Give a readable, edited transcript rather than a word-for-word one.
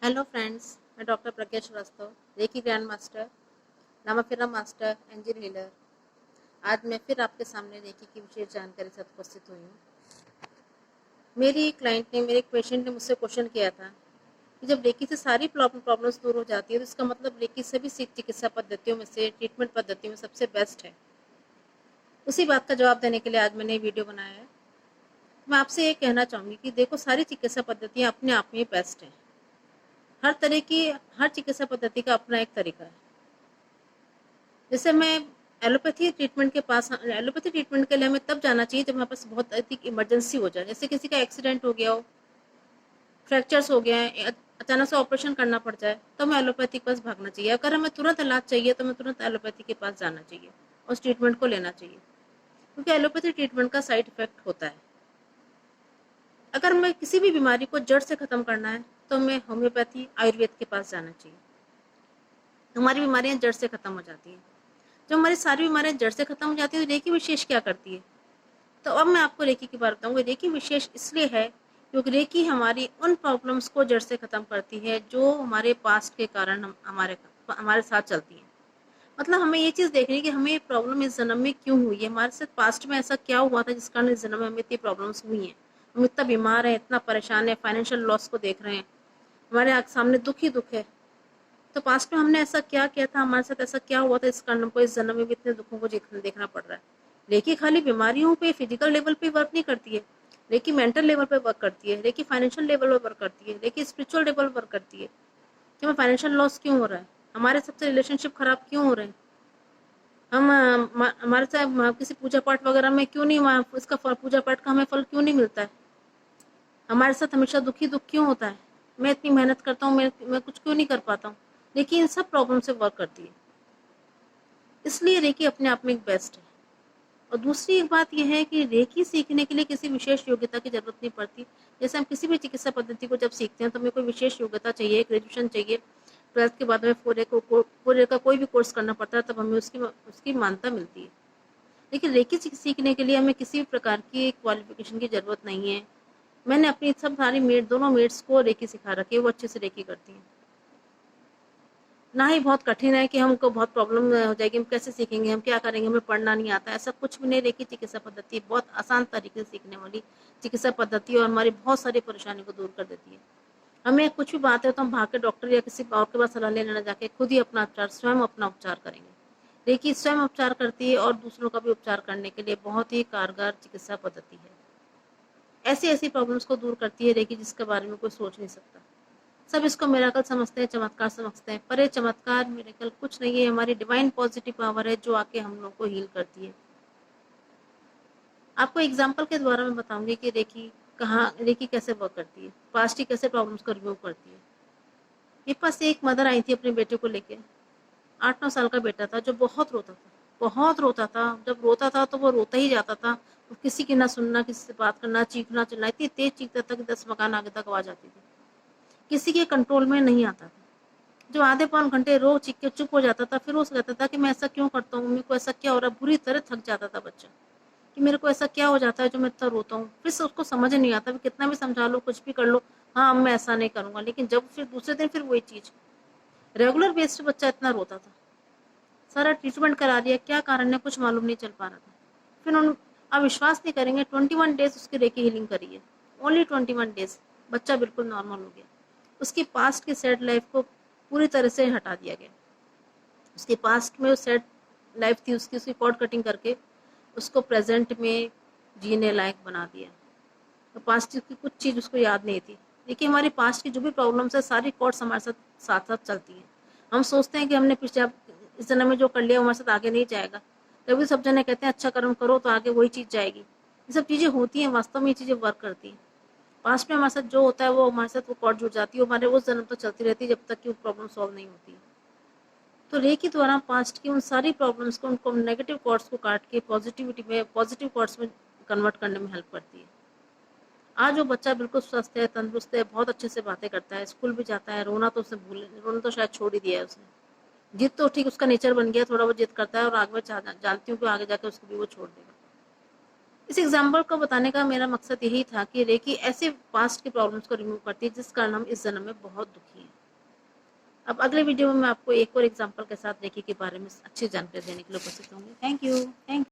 Hello friends, मैं doctor Pragya Srivastava, reiki grand master, नामाफिरा master, angel healer. आज मैं फिर आपके सामने रेकी की विशेष जानकारी से उपस्थित हुई हूँ। मेरी क्लाइंट ने, मेरे पेशेंट ने मुझसे क्वेश्चन किया था कि जब रेकी से सारी प्रॉब्लम्स दूर हो जाती है तो इसका मतलब रेकी सभी चिकित्सा पद्धतियों में से, ट्रीटमेंट पद्धतियों में सबसे बेस्ट है। उसी बात का जवाब देने के लिए आज मैंने ये वीडियो बनाया है। मैं आपसे ये कहना चाहूँगी कि देखो, सारी चिकित्सा पद्धतियाँ अपने आप में बेस्ट हैं। हर चिकित्सा पद्धति का अपना एक तरीका है। जैसे मैं एलोपैथी ट्रीटमेंट के लिए हमें तब जाना चाहिए जब हमारे पास बहुत अधिक इमरजेंसी हो जाए। जैसे किसी का एक्सीडेंट हो गया हो, फ्रैक्चर्स हो गया है, अचानक से ऑपरेशन करना पड़ जाए, तो हमें एलोपैथी के पास भागना चाहिए। अगर हमें तुरंत इलाज चाहिए तो हमें तुरंत एलोपैथी के पास जाना चाहिए और उस ट्रीटमेंट को लेना चाहिए, क्योंकि एलोपैथी ट्रीटमेंट का साइड इफेक्ट होता है। अगर हमें किसी भी बीमारी को जड़ से खत्म करना है तो हमें होम्योपैथी, आयुर्वेद के पास जाना चाहिए। हमारी बीमारियां जड़ से खत्म हो जाती हैं। जब हमारी सारी बीमारियां जड़ से खत्म हो जाती है तो रेकी विशेष क्या करती है? तो अब मैं आपको रेकी की बात बताऊंगी। रेकी विशेष इसलिए है क्योंकि रेकी हमारी उन प्रॉब्लम्स को जड़ से खत्म करती है जो हमारे पास्ट के कारण हमारे साथ चलती हैं। मतलब हमें ये चीज़ देखनी है कि हमें ये प्रॉब्लम इस जन्म में क्यों हुई है, हमारे साथ पास्ट में ऐसा क्या हुआ था जिस कारण इस जन्म में हमें इतनी प्रॉब्लम्स हुई हैं। हम इतना बीमार हैं, इतना परेशान है, फाइनेंशियल लॉस को देख रहे हैं, हमारे सामने दुख ही दुख है। तो पास्ट में हमने ऐसा क्या किया था, हमारे साथ ऐसा क्या हुआ था इस कारण हमको इस जन्म में भी इतने दुखों को देखना पड़ रहा है। रेकी खाली बीमारियों पे, फिजिकल लेवल पे वर्क नहीं करती है, रेकी मेंटल लेवल पे वर्क करती है, रेकी फाइनेंशियल लेवल पे वर्क करती है, रेकी स्पिरिचुअल लेवल पर वर्क करती है कि हमें फाइनेंशियल लॉस क्यों हो रहा है, हमारे सबसे रिलेशनशिप खराब क्यों हो रहे हैं, हम हमारे साथ किसी पूजा पाठ वगैरह में क्यों नहीं, इसका पूजा पाठ का हमें फल क्यों नहीं मिलता है, हमारे साथ हमेशा दुख क्यों होता है, मैं इतनी मेहनत करता हूँ, मैं कुछ क्यों नहीं कर पाता हूँ। रेकी इन सब प्रॉब्लम से वर्क करती है, इसलिए रेकी अपने आप में एक बेस्ट है। और दूसरी एक बात यह है कि रेकी सीखने के लिए किसी विशेष योग्यता की जरूरत नहीं पड़ती। जैसे हम किसी भी चिकित्सा पद्धति को जब सीखते हैं तो हमें कोई विशेष योग्यता चाहिए, ग्रेजुएशन चाहिए, 12th के बाद हमें 4 ईयर का कोई भी कोर्स करना पड़ता है, तब हमें उसकी मान्यता मिलती है। लेकिन रेकी सीखने के लिए हमें किसी भी प्रकार की क्वालिफिकेशन की जरूरत नहीं है। मैंने अपनी सब सारी दोनों मेट्स को रेकी सिखा रखी है, वो अच्छे से रेकी करती हैं। ना ही बहुत कठिन है कि हमको बहुत प्रॉब्लम हो जाएगी, हम कैसे सीखेंगे, हम क्या करेंगे, हमें पढ़ना नहीं आता, ऐसा कुछ भी नहीं। रेकी चिकित्सा पद्धति बहुत आसान तरीके से सीखने वाली चिकित्सा पद्धति और हमारी बहुत सारी परेशानी को दूर कर देती है। हमें कुछ भी बात है तो हम भाग के डॉक्टर या किसी और के पास सलाह लेने ना जाके खुद ही स्वयं अपना उपचार करेंगे। रेकी स्वयं उपचार करती है और दूसरों का भी उपचार करने के लिए बहुत ही कारगर चिकित्सा पद्धति है। ऐसी ऐसी प्रॉब्लम्स को दूर करती है रेकी जिसके बारे में कोई सोच नहीं सकता। सब इसको मिराकल समझते हैं, चमत्कार समझते हैं, पर ये चमत्कार मिराकल कुछ नहीं है, हमारी डिवाइन पॉजिटिव पावर है जो आके हम लोग को हील करती है। आपको एग्जांपल के द्वारा मैं बताऊंगी कि रेकी कैसे वर्क करती है, पास्ट की कैसे प्रॉब्लम्स को रिमूव करती है। मेरे पास एक मदर आई थी अपने बेटे को लेके। 8-9 साल का बेटा था जो बहुत रोता था, बहुत रोता था। जब रोता था तो वो रोता ही जाता था, किसी की ना सुनना, किसी से बात करना, चीखना चिल्लाना, इतनी तेज चीखता था कि 10 मकान आगे तक आवाज आती थी, किसी के कंट्रोल में नहीं आता था। जो आधे पौन घंटे रो चीख के चुप हो जाता था, फिर वो कहता था कि मैं ऐसा क्यों करता हूँ, मेरे को ऐसा क्या हो रहा है। बुरी तरह थक जाता था बच्चा कि मेरे को ऐसा क्या हो जाता है जो मैं इतना रोता हूँ। फिर से उसको समझ नहीं आता, कितना भी समझा लो, कुछ भी कर लो, हाँ अब मैं ऐसा नहीं करूँगा। लेकिन जब फिर दूसरे दिन फिर वही चीज़, रेगुलर बेस पे बच्चा इतना रोता था, सारा ट्रीटमेंट करा दिया, क्या कारण है कुछ मालूम नहीं चल पा रहा था। फिर उन आप विश्वास नहीं करेंगे, 21 डेज उसकी रेकी हीलिंग करी है, ओनली 21 डेज। बच्चा बिल्कुल नॉर्मल हो गया, उसकी पास्ट की सैड लाइफ को पूरी तरह से हटा दिया गया। उसके पास्ट में सैड लाइफ थी उसकी कॉर्ड कटिंग करके उसको प्रेजेंट में जीने लायक बना दिया। तो पास्ट की कुछ चीज़ उसको याद नहीं थी। देखिए, हमारी पास्ट की जो भी प्रॉब्लम्स है सारी कॉर्ड्स हमारे साथ साथ चलती हैं। हम सोचते हैं कि हमने पिछले इस जन्म में जो कर लिया हमारे साथ आगे नहीं जाएगा। तभी सब जने कहते हैं अच्छा कर्म करो तो आगे वही चीज़ जाएगी। ये सब चीज़ें होती हैं, वास्तव में ये चीज़ें वर्क करती हैं। पास्ट में हमारे साथ जो होता है वो हमारे साथ वो कॉर्ड जुड़ जाती है, हमारे उस जन्म तक चलती रहती है जब तक कि वो प्रॉब्लम सॉल्व नहीं होती है। तो रेकी द्वारा पास्ट की उन सारी प्रॉब्लम्स को, उनको नेगेटिव कॉर्ड्स को काट के पॉजिटिव कॉर्ड्स में कन्वर्ट करने में हेल्प करती है। आज वो बच्चा बिल्कुल स्वस्थ है, तंदुरुस्त है, बहुत अच्छे से बातें करता है, स्कूल भी जाता है। रोना तो शायद छोड़ ही दिया है उसने। जिद तो ठीक उसका नेचर बन गया, थोड़ा बहुत जिद करता है और आगे जानती हूँ कि आगे जाकर उसको भी वो छोड़ देगा। इस एग्जाम्पल को बताने का मेरा मकसद यही था कि रेकी ऐसे पास्ट की प्रॉब्लम्स को रिमूव करती है जिस कारण हम इस जन्म में बहुत दुखी हैं। अब अगले वीडियो में मैं आपको एक और एग्जाम्पल के साथ रेकी के बारे में अच्छी जानकारी देने के लिए कोशिश करूँगी। Thank you.